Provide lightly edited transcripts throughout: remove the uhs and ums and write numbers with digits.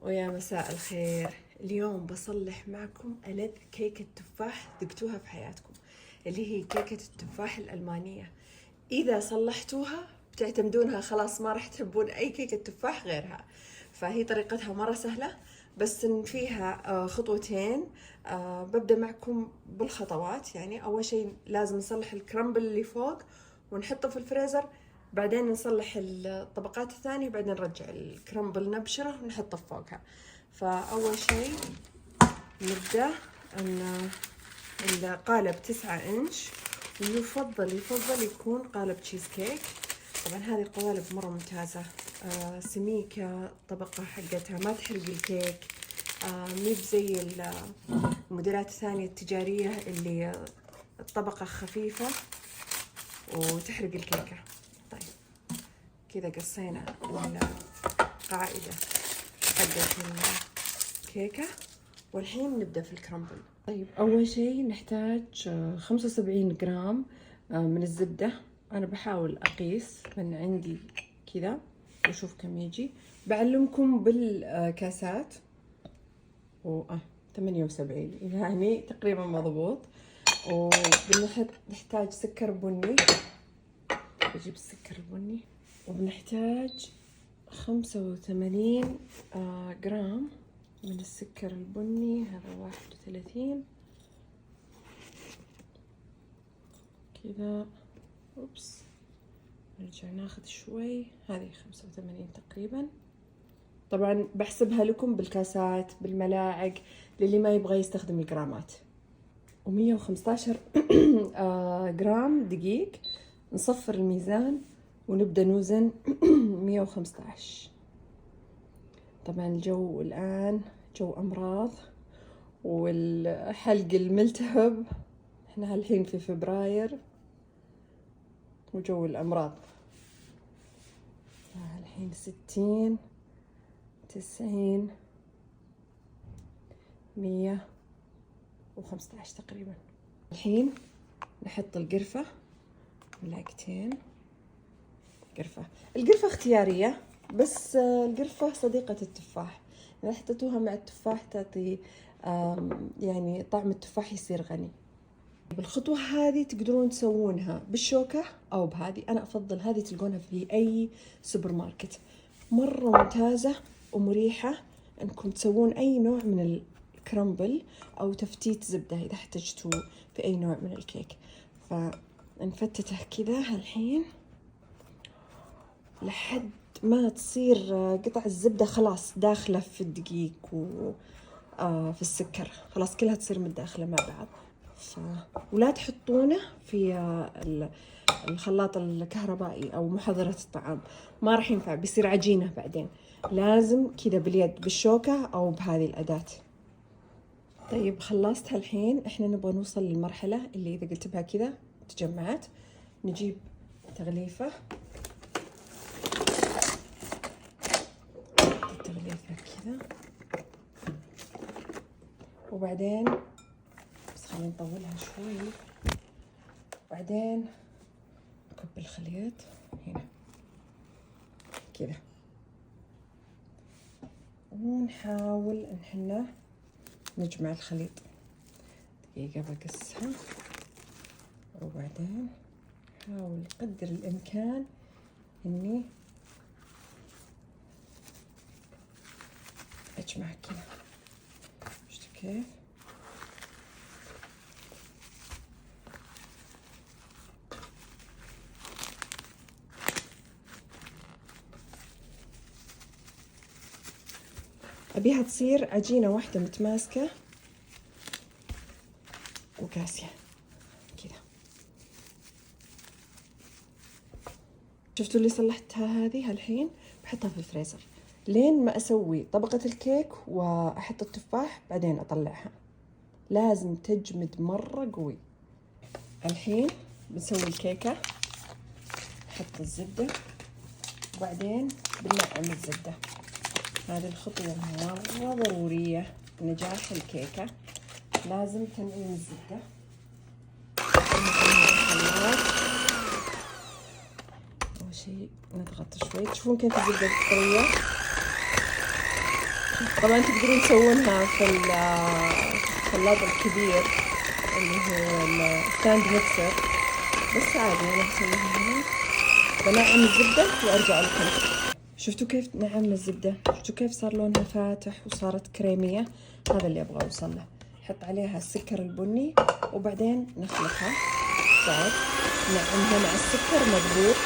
ويا مساء الخير. اليوم بصلح معكم ألذ كيكة تفاح ذقتوها في حياتكم، اللي هي كيكة التفاح الألمانية. إذا صلحتوها بتعتمدونها خلاص، ما راح تحبون أي كيكة تفاح غيرها. فهي طريقتها مرة سهلة، بس إن فيها خطوتين. ببدأ معكم بالخطوات. يعني أول شيء لازم نصلح الكرامبل اللي فوق ونحطه في الفريزر، بعدين نصلح الطبقات الثانية، بعدين نرجع الكرامبل نبشره ونحطه فوقها. فأول شيء نبدأ أن القالب 9 إنش، ويفضل يكون قالب تشيز كيك. طبعا هذه القوالب مرة ممتازة، سميكة، الطبقة حقتها ما تحرق الكيك، ميب زي الموديلات الثانية التجارية اللي الطبقة خفيفة وتحرق الكيكة. طيب كذا قصينا القاعدة حقت الكيكة، والحين نبدأ في الكرامبل. طيب أول شيء نحتاج 75 جرام من الزبدة. أنا بحاول أقيس من عندي كذا وشوف كم يجي. بعلمكم بالكاسات، 78 يعني تقريبا مضبوط. وبنحتاج سكر بني، بجيب السكر البني. وبنحتاج 85 جرام من السكر البني، هذا 31 كذا. اوبس، نرجع ناخذ شوي، هذه 85 تقريبا. طبعا بحسبها لكم بالكاسات بالملاعق للي ما يبغى يستخدم الجرامات. و115 جرام دقيق. نصفر الميزان ونبدأ نوزن 115. طبعا الجو الآن جو أمراض والحلق الملتهب، احنا هالحين في فبراير وجو الأمراض. الحين 60 90 115 تقريبا. الحين نحط القرفة، ملعقتين قرفة. القرفة اختيارية، بس القرفة صديقة التفاح. إذا حطيتوها مع التفاح تعطي يعني طعم التفاح يصير غني. بالخطوة هذه تقدرون تسوونها بالشوكة أو بهذه. أنا أفضل هذه، تلقونها في أي سوبر ماركت، مرة ممتازة ومريحة أنكم تسوون أي نوع من الكرامبل أو تفتيت زبدة إذا احتجتوا في أي نوع من الكيك. فنفتته كذا الحين لحد ما تصير قطع الزبدة خلاص داخلة في الدقيق وفي السكر، خلاص كلها تصير متداخلة مع بعض. ولا تحطونه في الخلاط الكهربائي أو محضرة الطعام، ما راح ينفع، بيصير عجينة بعدين. لازم كذا باليد بالشوكة أو بهذه الأداة. طيب خلصت هالحين. احنا نبغى نوصل للمرحلة اللي إذا قلت بها كذا تجمعت. نجيب تغليفة كذا، وبعدين بس خلينا نطولها شوي، بعدين نكب الخليط هنا كذا، ونحاول ان احنا نجمع الخليط. دقيقة بقصها، وبعدين حاول قدر الامكان اني اجمع كذا. شفتوا كيف؟ ابيها تصير عجينة واحدة متماسكة وقاسية كذا. شفتوا اللي صلحتها هذه؟ الحين بحطها في الفريزر لين ما أسوي طبقة الكيك وأحط التفاح، بعدين أطلعها. لازم تجمد مرة قوي. الحين بنسوي الكيكة، نحط الزبدة وبعدين بننعم الزبدة. هذه الخطوة مرة ضرورية لنجاح الكيكة، لازم تنعم الزبدة. أول شيء نضغط شوي، تشوفون كيف الزبدة طرية. طبعا تقدرون تسوونها في الخلاط الكبير اللي هو الستاند ميكسر، بس عادي انا بسويها هنا. بنعم الزبدة وارجع لكم. شفتوا كيف نعمنا الزبدة؟ شفتوا كيف صار لونها فاتح وصارت كريمية؟ هذا اللي ابغى اوصل له. نحط عليها السكر البني وبعدين نخلطها بعد، نعمها مع السكر مضبوط.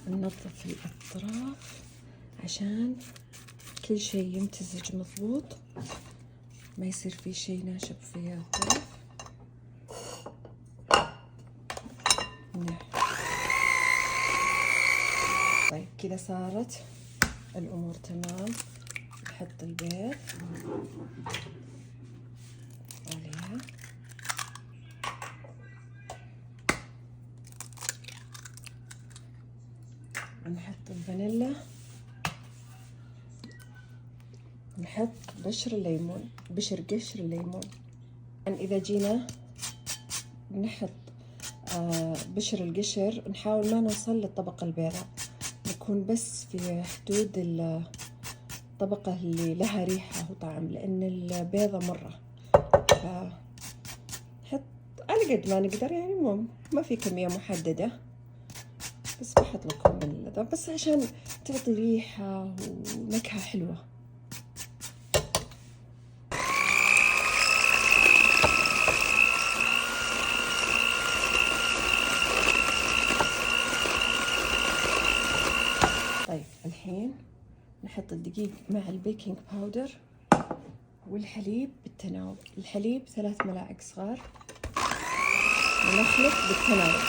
ننظف الأطراف عشان كل شيء يمتزج مضبوط، ما يصير في شيء ناشف في الطرف. طيب كذا صارت الأمور تمام. نحط البيض عليها، نحط الفانيلا، نحط قشر الليمون. يعني إذا جينا نحط بشر القشر نحاول ما نوصل للطبقة البيضاء، نكون بس في حدود الطبقة اللي لها ريحة وطعم، لأن البيضة مرة. نحط على قد ما نقدر، يعني ما في كمية محددة، بس بحط لكم بس عشان تعطي ريحة ونكهة حلوة. طيب الحين نحط الدقيق مع البيكنج باودر والحليب بالتناوب. الحليب 3 ملاعق صغار، ونخلط بالتناوب.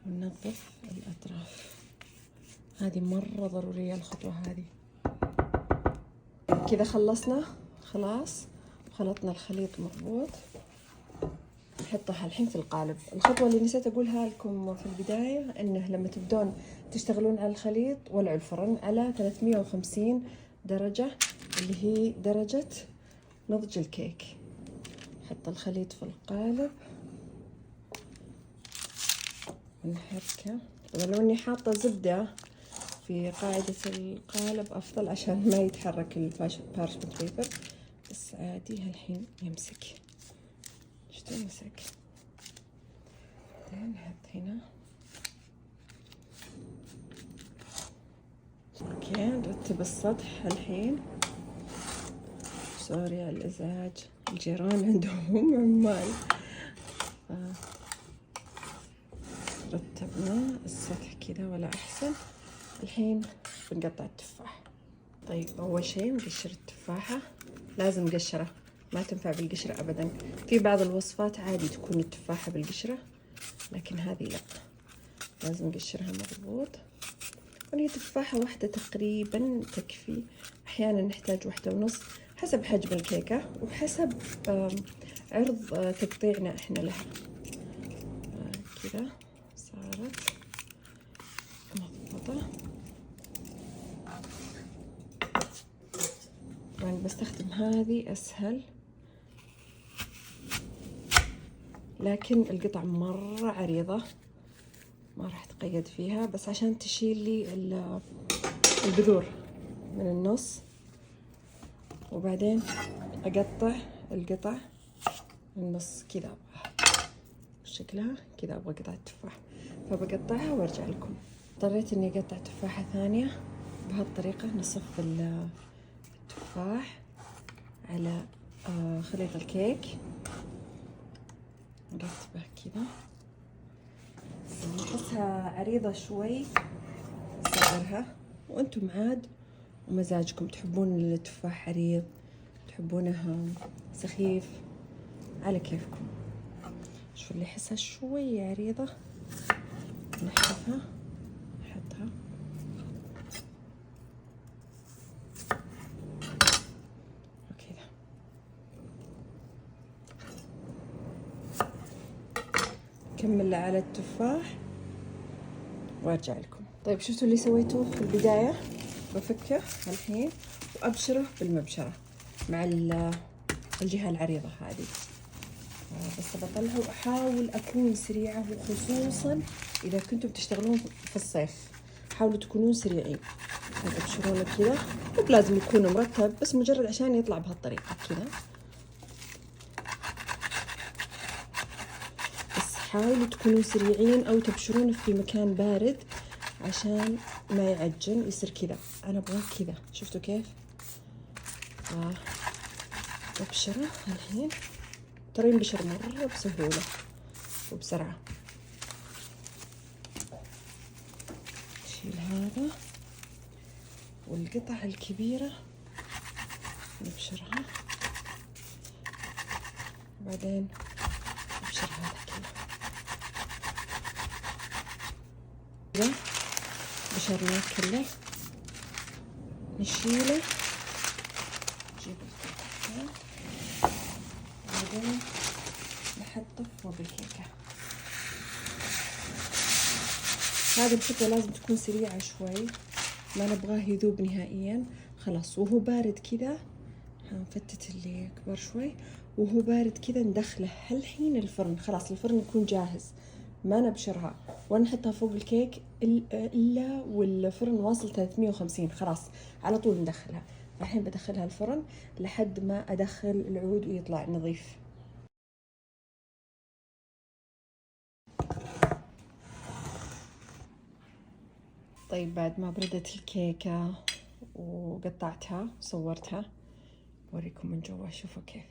وننظف الأطراف، هذه مرة ضرورية الخطوة هذه. كذا خلصنا خلاص، خلطنا الخليط مضبوط. نحطها الحين في القالب. الخطوة اللي نسيت أقولها لكم في البداية، إنه لما تبدون تشتغلون على الخليط ولعوا الفرن على 350 درجة، اللي هي درجة نضج الكيك. نحط الخليط في القالب ونحركه. طبعا لو إني حاطة زبدة في قاعدة القالب أفضل عشان ما يتحرك البارشمنت بيبر، بس عادي الحين يمسك. شفتوا مسك؟ بعدين نحط هنا. اوكي نرتب السطح الحين. سوري على الازعاج، الجيران عندهم عمال. رتبنا السطح كذا ولا احسن. الحين بنقطع التفاح. طيب اول شيء نقشر التفاحة، لازم قشرة، ما تنفع بالقشرة ابدا. في بعض الوصفات عادي تكون التفاحة بالقشرة، لكن هذه لا، لازم نقشرها مضبوط. وهي تفاحة واحدة تقريبا تكفي، احيانا نحتاج 1.5 حسب حجم الكيكة وحسب عرض تقطيعنا احنا لها. كذا صارت مضبوطة. طبعا بستخدم هذه اسهل، لكن القطع مرة عريضة ما راح تقيد فيها، بس عشان تشيل لي البذور من النص. وبعدين اقطع القطع النص كذا، شكلها كذا ابغى قطعة تفاح، فبقطعها وارجع لكم. اضطريت اني اقطع تفاحة ثانية بهالطريقة. نصف التفاح على خليط الكيك، نرتبه كذا. نحسها عريضة شوي نصغرها، وانتم عاد ومزاجكم، تحبون التفاح عريض تحبونه سخيف، على كيفكم. شوف اللي احسها شوي عريضة نحذفها نحطها. وكذا نكمل على التفاح وارجع لكم. طيب شفتوا اللي سويتوه في البداية؟ بفكه الحين وابشره بالمبشرة مع الجهة العريضة هذه. بس بطلعه وأحاول أكون سريعة، وخصوصا إذا كنتم بتشتغلون في الصيف حاولوا تكونون سريعين. تبشرونه كذا، مو لازم يكون مرتب، بس مجرد عشان يطلع بهالطريقة كذا. بس حاولوا تكونوا سريعين أو تبشرونه في مكان بارد عشان ما يعجن، يصير كذا. أنا أبغاه كذا، شفتوا كيف؟ أبشره الحين، ترى ينبشر مرة بسهولة وبسرعة. نشيل هذا، والقطع الكبيرة نبشرها، وبعدين نبشر هذا كذا. بشرناه كله، نشيله، نجيب الكيكة بعدين نحطه فوق الكيكة. هذا الخطوة لازم تكون سريعة شوي، ما نبغاه يذوب نهائيا. خلاص وهو بارد كذا هنفتت اللي كبر شوي، وهو بارد كذا ندخله هالحين الفرن. خلاص الفرن يكون جاهز، ما نبشرها ولا نحطها فوق الكيك إلا والفرن واصل 350. خلاص على طول ندخلها. الحين بدخلها الفرن لحد ما أدخل العود ويطلع نظيف. طيب بعد ما بردت الكيكة وقطعتها وصورتها، بوريكم من جوا. شوفوا كيف،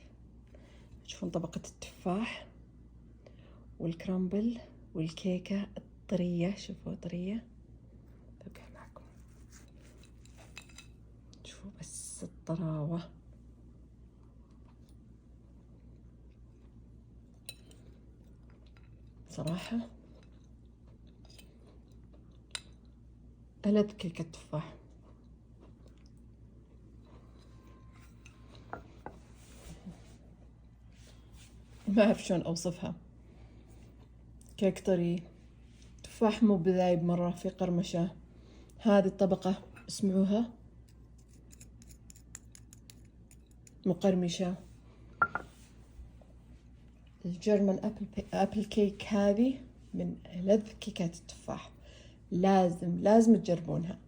تشوفون طبقة التفاح والكرامبل والكيكة الطرية. شوفوا طرية، بقى معكم شوفوا بس الطراوة. صراحة ألذ كيكة تفاح. ما أعرف شلون أوصفها. كيك طري، تفاح مو بذايب مرة، في قرمشة. هذه الطبقة اسمعوها مقرمشة. الجيرمان أبل كيك هذه من ألذ كيكات التفاح، لازم تجربونها.